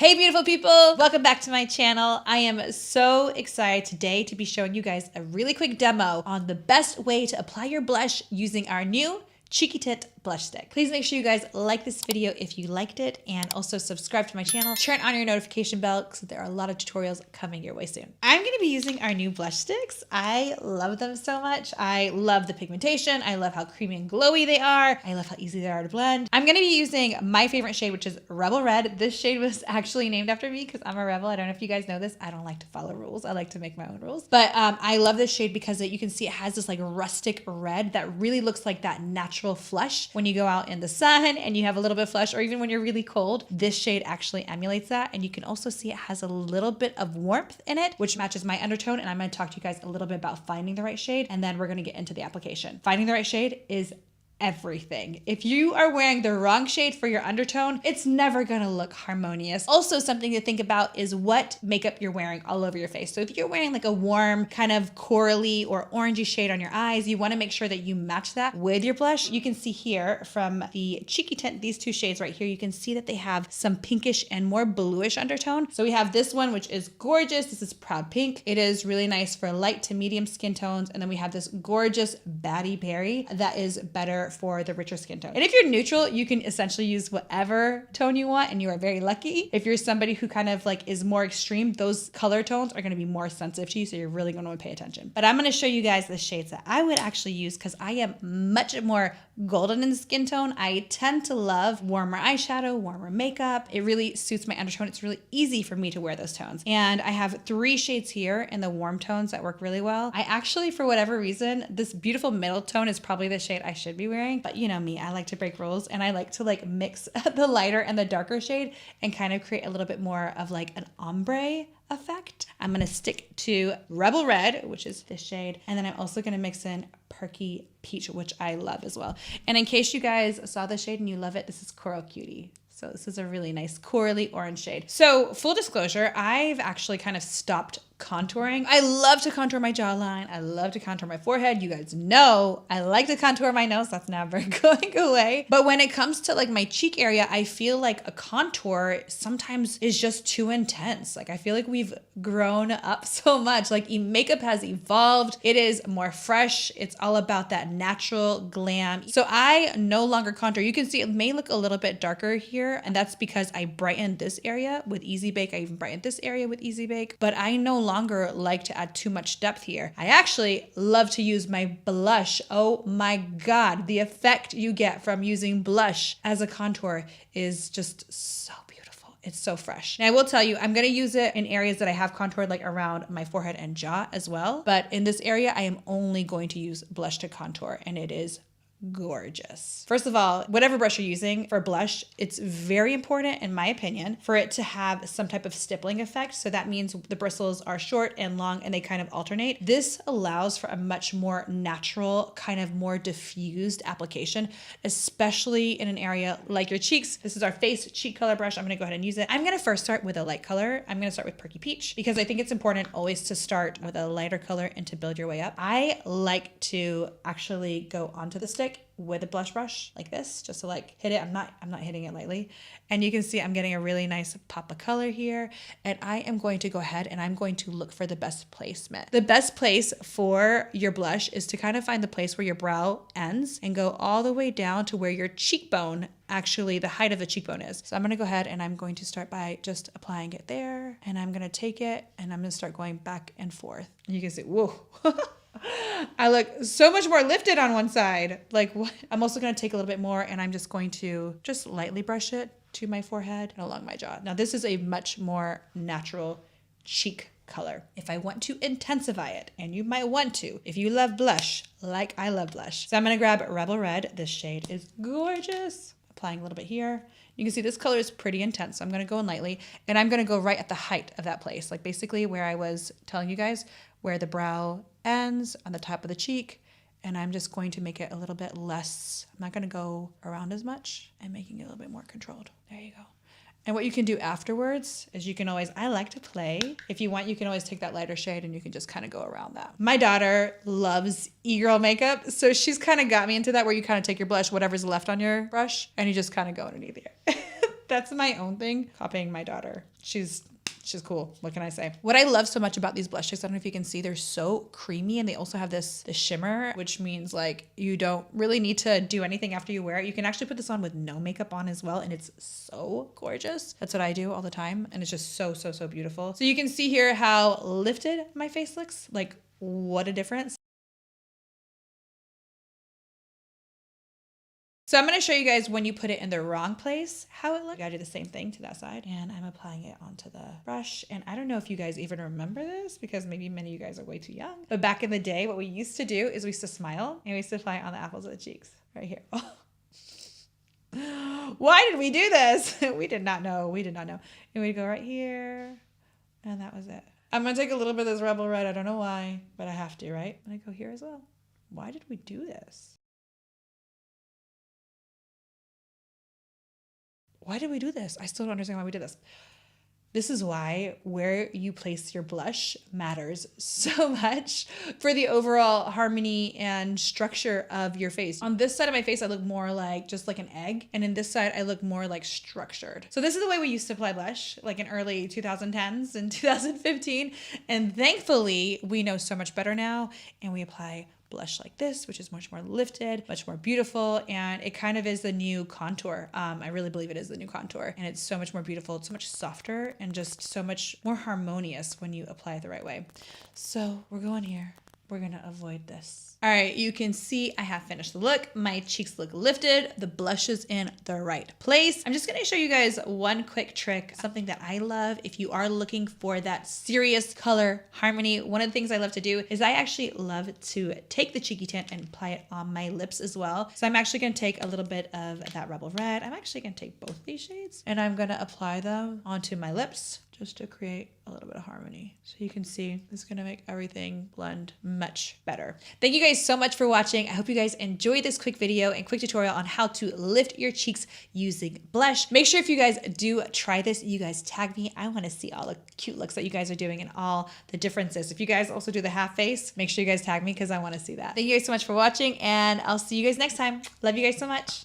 Hey beautiful people, welcome back to my channel. I am so excited today to be showing you guys a really quick demo on the best way to apply your blush using our new Cheeky Tint blush stick. Please make sure you guys like this video if you liked it, and also subscribe to my channel. Turn on your notification bell because there are a lot of tutorials coming your way soon. I'm going to be using our new blush sticks. I love them so much. I love the pigmentation. I love how creamy and glowy they are. I love how easy they are to blend. I'm going to be using my favorite shade, which is Rebel Red. This shade was actually named after me because I'm a rebel. I don't know if you guys know this. I don't like to follow rules. I like to make my own rules. But I love this shade because you can see it has this like rustic red that really looks like that natural flush when you go out in the sun and you have a little bit of flush, or even when you're really cold. This shade actually emulates that, and you can also see it has a little bit of warmth in it, which matches my undertone. And I'm going to talk to you guys a little bit about finding the right shade, and then we're going to get into the application. Finding the right shade is everything. If you are wearing the wrong shade for your undertone, it's never gonna look harmonious. Also, something to think about is what makeup you're wearing all over your face. So if you're wearing like a warm kind of corally or orangey shade on your eyes, you wanna make sure that you match that with your blush. You can see here from the Cheeky Tint, these two shades right here, you can see that they have some pinkish and more bluish undertone. So we have this one, which is gorgeous. This is Proud Pink. It is really nice for light to medium skin tones. And then we have this gorgeous Batty Berry that is better for the richer skin tone. And if you're neutral, you can essentially use whatever tone you want, and you are very lucky. If you're somebody who kind of like is more extreme, those color tones are going to be more sensitive to you, so you're really going to want to pay attention. But I'm going to show you guys the shades that I would actually use because I am much more golden in the skin tone. I tend to love warmer eyeshadow, warmer makeup. It really suits my undertone. It's really easy for me to wear those tones. And I have 3 shades here in the warm tones that work really well. I actually, for whatever reason, this beautiful middle tone is probably the shade I should be wearing. But you know me, I like to break rules, and I like to like mix the lighter and the darker shade and kind of create a little bit more of like an ombre effect. I'm going to stick to Rebel Red, which is this shade. And then I'm also going to mix in Perky Peach, which I love as well. And in case you guys saw the shade and you love it, this is Coral Cutie. So this is a really nice corally orange shade. So full disclosure, I've actually kind of stopped contouring. I love to contour my jawline. I love to contour my forehead. You guys know I like to contour my nose. That's never going away. But when it comes to like my cheek area, I feel like a contour sometimes is just too intense. Like I feel like we've grown up so much. Like makeup has evolved. It is more fresh. It's all about that natural glam. So I no longer contour. You can see it may look a little bit darker here, and that's because I brightened this area with Easy Bake. I even brightened this area with Easy Bake, but I no longer like to add too much depth here. I actually love to use my blush. Oh my God, the effect you get from using blush as a contour is just so beautiful. It's so fresh. And I will tell you, I'm going to use it in areas that I have contoured, like around my forehead and jaw as well. But in this area, I am only going to use blush to contour, and it is gorgeous. First of all, whatever brush you're using for blush, it's very important, in my opinion, for it to have some type of stippling effect. So that means the bristles are short and long and they kind of alternate. This allows for a much more natural, kind of more diffused application, especially in an area like your cheeks. This is our face cheek color brush. I'm going to go ahead and use it. I'm going to first start with a light color. I'm going to start with Perky Peach because I think it's important always to start with a lighter color and to build your way up. I like to actually go onto the stick with a blush brush like this, just to like hit it. I'm not hitting it lightly. And you can see I'm getting a really nice pop of color here. And I am going to go ahead and I'm going to look for the best placement. The best place for your blush is to kind of find the place where your brow ends and go all the way down to where your cheekbone, actually the height of the cheekbone is. So I'm going to go ahead and I'm going to start by just applying it there. And I'm going to take it and I'm going to start going back and forth. And you can see, whoa. I look so much more lifted on one side. Like what? I'm also going to take a little bit more and I'm just going to just lightly brush it to my forehead and along my jaw. Now this is a much more natural cheek color. If I want to intensify it, and you might want to, if you love blush, like I love blush. So I'm going to grab Rebel Red. This shade is gorgeous. Applying a little bit here. You can see this color is pretty intense. So I'm going to go in lightly and I'm going to go right at the height of that place. Like basically where I was telling you guys, where the brow ends on the top of the cheek. And I'm just going to make it a little bit less. I'm not going to go around as much. I'm making it a little bit more controlled. There you go. And what you can do afterwards is you can always, I like to play. If you want, you can always take that lighter shade and you can just kind of go around that. My daughter loves e-girl makeup. So she's kind of got me into that where you kind of take your blush, whatever's left on your brush, and you just kind of go underneath here. That's my own thing, copying my daughter. She's cool. What can I say? What I love so much about these blush sticks, I don't know if you can see, they're so creamy, and they also have this shimmer, which means like you don't really need to do anything after you wear it. You can actually put this on with no makeup on as well, and it's so gorgeous. That's what I do all the time, and it's just so, so, so beautiful. So you can see here how lifted my face looks. Like, what a difference. So I'm going to show you guys when you put it in the wrong place, how it looks. I do the same thing to that side, and I'm applying it onto the brush. And I don't know if you guys even remember this, because maybe many of you guys are way too young. But back in the day, what we used to do is we used to smile, and we used to apply it on the apples of the cheeks right here. Why did we do this? We did not know. We did not know. And we'd go right here, and that was it. I'm going to take a little bit of this Rebel Red. I don't know why, but I have to, right? And I go here as well. Why did we do this? Why did we do this? I still don't understand why we did this. This is why where you place your blush matters so much for the overall harmony and structure of your face. On this side of my face, I look more like just like an egg. And in this side, I look more like structured. So this is the way we used to apply blush, like in early 2010s and 2015. And thankfully, we know so much better now. And we apply blush like this, which is much more lifted, much more beautiful, and it kind of is the new contour. I really believe it is the new contour, and it's so much more beautiful. It's so much softer and just so much more harmonious when you apply it the right way. So we're going here. We're gonna avoid this. All right, you can see I have finished the look. My cheeks look lifted. The blush is in the right place. I'm just gonna show you guys one quick trick, something that I love. If you are looking for that serious color harmony, one of the things I love to do is I actually love to take the cheeky tint and apply it on my lips as well. So I'm actually gonna take a little bit of that Rebel Red. I'm actually gonna take both these shades, and I'm gonna apply them onto my lips just to create a little bit of harmony. So you can see this is gonna make everything blend much better. Thank you guys so much for watching. I hope you guys enjoyed this quick video and quick tutorial on how to lift your cheeks using blush. Make sure if you guys do try this, you guys tag me. I wanna see all the cute looks that you guys are doing and all the differences. If you guys also do the half face, make sure you guys tag me because I wanna see that. Thank you guys so much for watching, and I'll see you guys next time. Love you guys so much.